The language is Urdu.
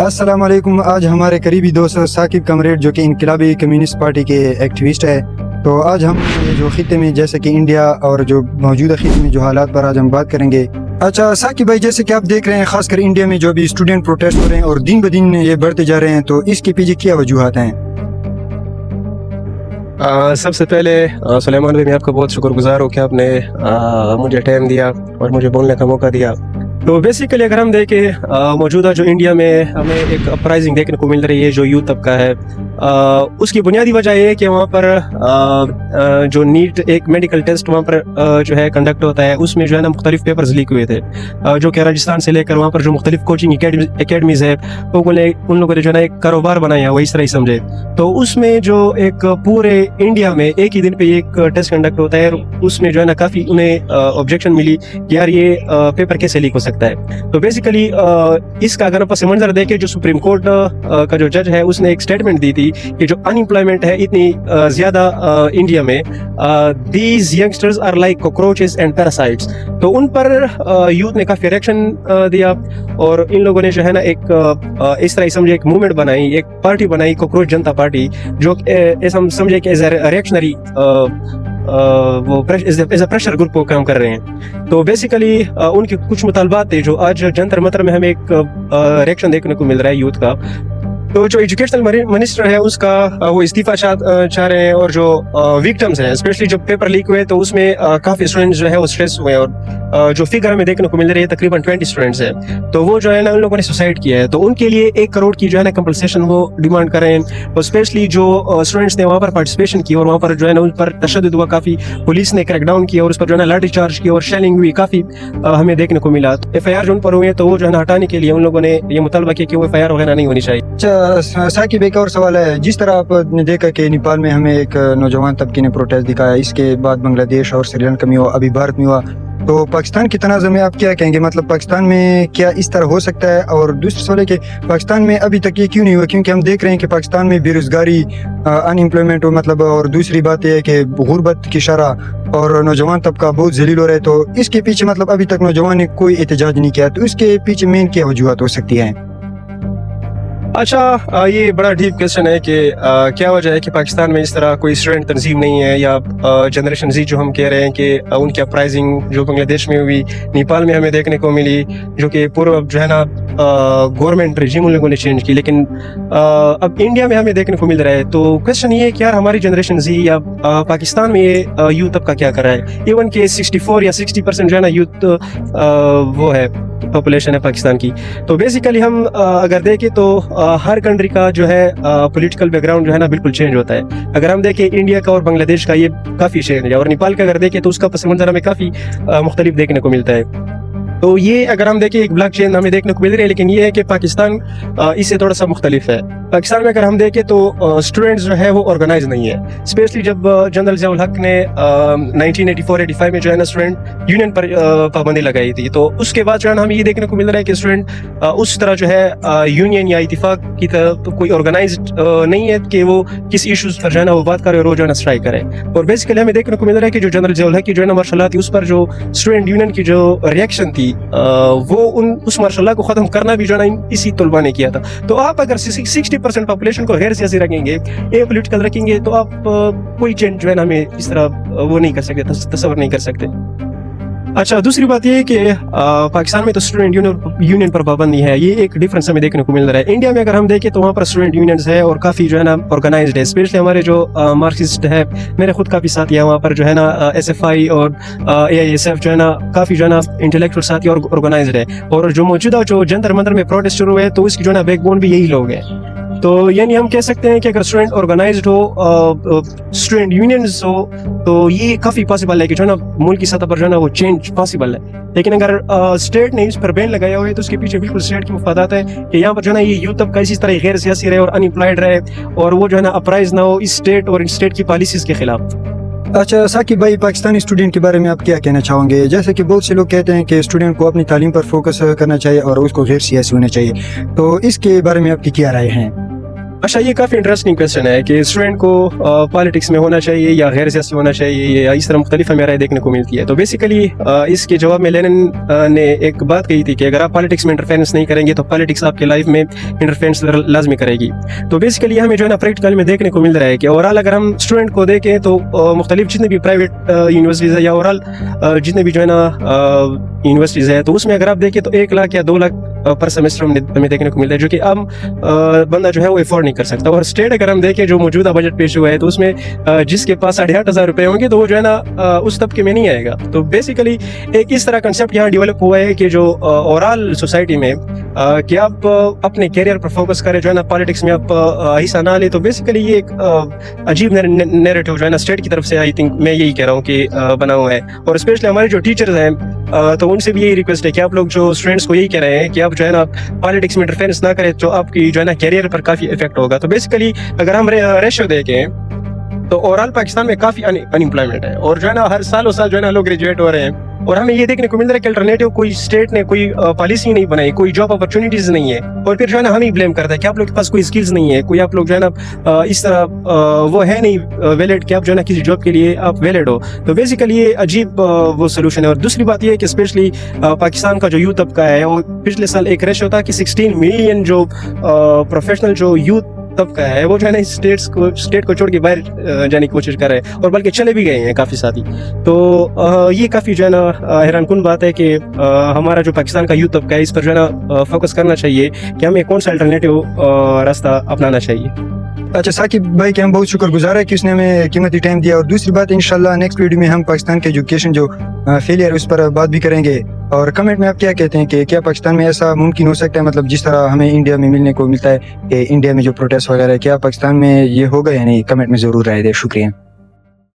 السلام علیکم. آج ہمارے قریبی دوست ثاقب کمریڈ جو کہ انقلابی کمیونسٹ پارٹی کے ایکٹیوسٹ ہے، تو آج ہم یہ جو خطے میں جیسے کہ انڈیا اور جو موجودہ خطے میں جو حالات پر آج ہم بات کریں گے. اچھا ثاقب بھائی، جیسے کہ آپ دیکھ رہے ہیں خاص کر انڈیا میں جو ابھی اسٹوڈنٹ پروٹیسٹ ہو رہے ہیں اور دن بدن یہ بڑھتے جا رہے ہیں، تو اس کے پیچھے کیا وجوہات ہیں؟ سب سے پہلے سلیمان بھائی، میں آپ کا بہت شکر گزار ہوں کہ آپ نے مجھے ٹائم دیا اور مجھے بولنے کا موقع دیا. تو بیسیکلی اگر ہم دیکھیں موجودہ جو انڈیا میں ہمیں ایک اپرائزنگ دیکھنے کو مل رہی ہے جو یوتھ طبقہ ہے، اس کی بنیادی وجہ یہ ہے کہ وہاں پر جو نیٹ ایک میڈیکل ٹیسٹ وہاں پر جو ہے کنڈکٹ ہوتا ہے، اس میں جو ہے نا مختلف پیپرز لیک ہوئے تھے جو کہ راجستھان سے لے کر وہاں پر جو مختلف کوچنگ اکیڈمیز ہے ان لوگوں نے جو ہے نا ایک کاروبار بنایا، وہ اس طرح ہی سمجھے. تو اس میں جو ایک پورے انڈیا میں ایک ہی دن پہ ایک ٹیسٹ کنڈکٹ ہوتا ہے، اس میں جو ہے نا کافی انہیں آبجیکشن ملی کہ یار یہ پیپر کیسے لیک ہو سکتا ہے. تو بیسیکلی اس کا اگر پس منظر دیکھیں، جو سپریم کورٹ کا جو جج ہے اس نے ایک سٹیٹمنٹ دی تھی کہ جو ان امپلائمنٹ ہے اتنی زیادہ انڈیا میں، these youngsters are like cockroaches and parasites. تو ان پر یوتھ نے کافی ریئیکشن دیا اور ان لوگوں نے جو ہے نا ایک اس طرح سمجھے ایک موومنٹ بنائی، ایک پارٹی بنائی، کوکروچ جنتا پارٹی، جو ہم سمجھے کہ ایز اے ریئیکشنری وہ ایز اے پریشر گروپ کو کام کر رہے ہیں. تو بیسیکلی ان کے کچھ مطالبات تھے جو آج جنتر منتر میں ہمیں ایک ریئیکشن دیکھنے کو مل رہا ہے یوتھ کا. تو جو ایجوکیشنل منسٹر ہے اس کا وہ استعفیٰ چاہ رہے ہیں، اور جو وکٹمز ہیں اسپیشلی جو پیپر لیک ہوئے تو اس میں کافی اسٹوڈنٹس جو ہے وہ اسٹریس ہوئے، اور جو فگر ہمیں دیکھنے کو مل رہی ہے تقریباً 20 اسٹوڈنٹس ہیں. تو وہ جو ہے نا ان لوگوں نے سوسائڈ کیا ہے، تو ان کے لیے 1 کروڑ کی جو ہے نا کمپنسیشن وہ ڈیمانڈ کر رہے ہیں. اور اسپیشلی جو اسٹوڈنٹس نے وہاں پر پارٹیسپیشن کی اور وہاں پر جو ہے نا ان پر تشدد ہوا، کافی پولیس نے کریک ڈاؤن کیا اور اس پر جو ہے نا لاٹھی چارج کیا اور شیلنگ ہوئی، کافی ہمیں دیکھنے کو ملا. FIR جو ان پر ہوئے تو وہ جو ہے نا ہٹانے کے لیے ان لوگوں نے یہ مطالبہ کیا کہ وہ FIR وغیرہ نہیں ہونی چاہیے. اچھا ثاقب، ایک اور سوال ہے. جس طرح آپ نے دیکھا کہ نیپال میں ہمیں ایک نوجوان طبقے نے پروٹیسٹ دکھایا، اس کے بعد بنگلہ دیش اور سری لنکا میں ہوا، ابھی بھارت میں ہوا، تو پاکستان کے تناظر میں آپ کیا کہیں گے؟ مطلب پاکستان میں کیا اس طرح ہو سکتا ہے؟ اور دوسرا سوال ہے کہ پاکستان میں ابھی تک یہ کیوں نہیں ہوا؟ کیونکہ ہم دیکھ رہے ہیں کہ پاکستان میں بے روزگاری، ان امپلائمنٹ مطلب، اور دوسری بات یہ ہے کہ غربت کی شرح اور نوجوان طبقہ بہت ذلیل ہو رہا ہے. تو اس کے پیچھے مطلب ابھی تک نوجوان نے کوئی احتجاج نہیں کیا، تو اس کے پیچھے مین کیا وجوہات ہو سکتی ہیں؟ اچھا، یہ بڑا ڈیپ کویسچن ہے کہ کیا وجہ ہے کہ پاکستان میں اس طرح کوئی اسٹوڈنٹ تنظیم نہیں ہے، یا جنریشن زی جو ہم کہہ رہے ہیں کہ ان کی اپرائزنگ جو بنگلہ دیش میں ہوئی، نیپال میں ہمیں دیکھنے کو ملی، جو کہ پورا جو ہے نا گورنمنٹ رجیم ان لوگوں نے چینج کی، لیکن اب انڈیا میں ہمیں دیکھنے کو مل رہا ہے. تو کویسچن یہ ہے کہ یار ہماری جنریشن زی یا پاکستان میں یہ یوتھ طبقہ کیا کر رہا ہے. ایون کہ 64 یا 60% جو ہے نا یوتھ وہ ہے پاپولیشن ہے پاکستان کی. تو بیسیکلی ہم اگر دیکھیں تو ہر کنٹری کا جو ہے پولیٹیکل بیک گراؤنڈ جو ہے نا بالکل چینج ہوتا ہے. اگر ہم دیکھیں انڈیا کا اور بنگلہ دیش کا یہ کافی چینج ہے، اور نیپال کا اگر دیکھیں تو اس کا پس منظر ہمیں کافی مختلف دیکھنے کو ملتا ہے. تو یہ اگر ہم دیکھیں ایک بلاک چین ہمیں دیکھنے کو مل رہی ہے، لیکن یہ ہے کہ پاکستان اس سے تھوڑا سا مختلف ہے. پاکستان میں اگر ہم دیکھیں تو اسٹوڈنٹس جو ہے وہ آرگنائز نہیں ہے، اسپیشلی جب جنرل ضیاء الحق نے 1984-85 میں جو ہے نا اسٹوڈنٹ یونین پر پابندی لگائی تھی. تو اس کے بعد جو ہے نا ہمیں یہ دیکھنے کو مل رہا ہے کہ اسٹوڈنٹ اس طرح جو ہے یونین یا اتفاق کی طرف کوئی آرگنائزڈ نہیں ہے کہ وہ کسی ایشوز پر جو ہے نا وہ بات کرے اور وہ جو ہے نا اسٹرائک کرے. اور بیسیکلی ہمیں دیکھنے کو مل رہا ہے کہ جو جنرل ضیاء الحق کی جو ہے نا مارشل لا تھی، اس پر جو اسٹوڈنٹ یونین کی جو ریئیکشن تھی وہ اس مارشل لا کو ختم کرنا بھی جو ہے نا اسی طلباء نے کیا تھا. تو آپ اگر 60% پاپولیشن کو غیر سیاسی رکھیں گے، اے پولیٹیکل رکھیں گے، تو آپ کوئی چینج جو ہے نا ہمیں اس طرح وہ نہیں کر سکتے، تصور نہیں کر سکتے. اچھا، دوسری بات یہ ہے کہ پاکستان میں تو اسٹوڈنٹ یونین پر پابندی ہے، یہ ایک ڈفرینس ہمیں دیکھنے کو مل رہا ہے. انڈیا میں اگر ہم دیکھیں تو وہاں پر اسٹوڈنٹ یونینز ہے اور کافی جو ہے نا آرگنائزڈ ہے، اسپیشلی ہمارے جو مارکسسٹ ہے، میرے خود کافی ساتھی ہیں وہاں پر جو ہے نا SFI اور AISF جو ہے نا کافی جو ہے نا انٹلیکچوئل ساتھی اور آرگنائزڈ ہے. اور جو موجودہ جو جنتر منتر میں پروٹیسٹ شروع ہوئے تو اس کی جو ہے نا بیک بون بھی یہی لوگ ہیں. تو یعنی ہم کہہ سکتے ہیں کہ اگر اسٹوڈنٹ آرگنائزڈ ہو، اسٹوڈنٹ یونینز ہو، تو یہ کافی پاسبل ہے کہ جو ہے نا ملک کی سطح پر جو ہے نا وہ چینج پاسبل ہے. لیکن اگر اسٹیٹ نے اس پر بین لگایا ہوا ہے تو اس کے پیچھے بالکل اسٹیٹ کی مفادات ہے کہ یہاں پر جو ہے نا یہ یوتھ طبقہ اسی طرح غیر سیاسی رہے اور ان امپلائڈ رہے، اور وہ جو ہے نا اپرائز نہ ہو اس اسٹیٹ اور اسٹیٹ کی پالیسیز کے خلاف. اچھا ثاقب بھائی، پاکستانی اسٹوڈنٹ کے بارے میں آپ کیا کہنا چاہوں گے؟ جیسے کہ بہت سے لوگ کہتے ہیں کہ اسٹوڈنٹ کو اپنی تعلیم پر فوکس کرنا چاہیے اور اس کو غیر سیاسی ہونا چاہیے، تو اس کے بارے میں آپ کی کیا رائے ہیں؟ اچھا یہ کافی انٹرسٹنگ کوشچن ہے کہ اسٹوڈنٹ کو پالیٹکس میں ہونا چاہیے یا غیر سیاسی ہونا چاہیے یا اس طرح مختلف ہمیں رائے دیکھنے کو ملتی ہے. تو بیسیکلی اس کے جواب میں لینن نے ایک بات کہی تھی کہ اگر آپ پالیٹکس میں انٹرفیرنس نہیں کریں گے تو پالیٹکس آپ کے لائف میں انٹرفیرنس لازمی کرے گی. تو بیسیکلی ہمیں جو ہے نا پریکٹیکل میں دیکھنے کو مل رہا ہے کہ اوورآل اگر ہم اسٹوڈنٹ کو دیکھیں تو مختلف جتنے بھی پرائیویٹ یونیورسٹیز ہے یا اوورآل جتنے بھی جو ہے نا یونیورسٹیز ہے تو اس میں اگر آپ دیکھیں تو 1 لاکھ یا 2 لاکھ پر سیمسٹر ہمیں دیکھنے کو ملتا ہے جو کہ عام بندہ جو ہے وہ افورڈ نہیں کر سکتا. اور اسٹیٹ اگر ہم دیکھیں جو موجودہ بجٹ پیش ہوا ہے تو اس میں جس کے پاس 8,500 روپے ہوں گے تو وہ جو ہے نا اس طبقے میں نہیں آئے گا. تو بیسیکلی ایک اس طرح کنسیپٹ یہاں ڈیولپ ہوا ہے کہ جو اوورآل سوسائٹی میں کہ آپ اپنے کیریئر پر فوکس کریں جو ہے نا پالیٹکس میں آپ حصہ نہ لیں. تو بیسیکلی یہ ایک عجیب نیریٹو جو ہے نا اسٹیٹ کی طرف سے آئی تھنک میں یہی کہہ رہا ہوں کہ بنا ہوا ہے. اور اسپیشلی ہمارے جو ٹیچرز ہیں تو ان سے بھی یہی ریکویسٹ ہے کہ آپ لوگ جو اسٹوڈنٹس کو یہی کہہ رہے ہیں کہ آپ جو ہے نا پالیٹکس میں انٹرفیرنس نہ کریں تو آپ کی جو ہے نا کیریئر پر کافی افیکٹ ہوگا. تو بیسیکلی اگر ہم ریشو دیکھیں تو اوورآل پاکستان میں کافی انمپلائمنٹ ہے اور جو ہے نا ہر سال جو ہے نا لوگ گریجویٹ ہو رہے ہیں. اور ہمیں یہ دیکھنے کو مل رہا ہے کہ الٹرنیٹیو کوئی اسٹیٹ نے کوئی پالیسی نہیں بنائی, کوئی جاب اپرچونیٹیز نہیں ہے. اور پھر جو ہے نا ہم ہی بلیم کرتا ہے کہ آپ لوگ کے پاس کوئی اسکلز نہیں ہے, کوئی آپ لوگ جو ہے نا اس طرح وہ ہے نہیں ویلڈ کہ آپ جو ہے نا کسی جاب کے لیے آپ ویلڈ ہو. تو بیسیکلی یہ عجیب وہ سولوشن ہے. اور دوسری بات یہ ہے کہ اسپیشلی پاکستان کا جو یوتھ طبقہ ہے وہ پچھلے سال ایک ریشو تھا کہ 16 ملین جو پروفیشنل جو یوتھ طبقہ ہے وہ جو ہے نا اسٹیٹ کو چھوڑ کے باہر جانے کی کوشش کر رہے ہیں اور بلکہ چلے بھی گئے ہیں کافی ساتھی. تو یہ کافی جو ہے نا حیران کن بات ہے کہ ہمارا جو پاکستان کا یوتھ طبقہ ہے اس پر جو ہے نا فوکس کرنا چاہیے کہ ہمیں کون سا الٹرنیٹیو راستہ اپنانا چاہیے. اچھا ثاقب بھائی کہ ہم بہت شکر گزار ہے کہ اس نے ہمیں قیمتی ٹائم دیا. اور دوسری بات انشاءاللہ نیکسٹ ویڈیو میں ہم پاکستان کے ایجوکیشن جو فیلئر اس پر بات بھی کریں گے. اور کمنٹ میں آپ کیا کہتے ہیں کہ کیا پاکستان میں ایسا ممکن ہو سکتا ہے, مطلب جس طرح ہمیں انڈیا میں ملنے کو ملتا ہے کہ انڈیا میں جو پروٹیسٹ وغیرہ ہے کیا پاکستان میں یہ ہوگا یا نہیں؟ کمنٹ میں ضرور رائے دیں. شکریہ.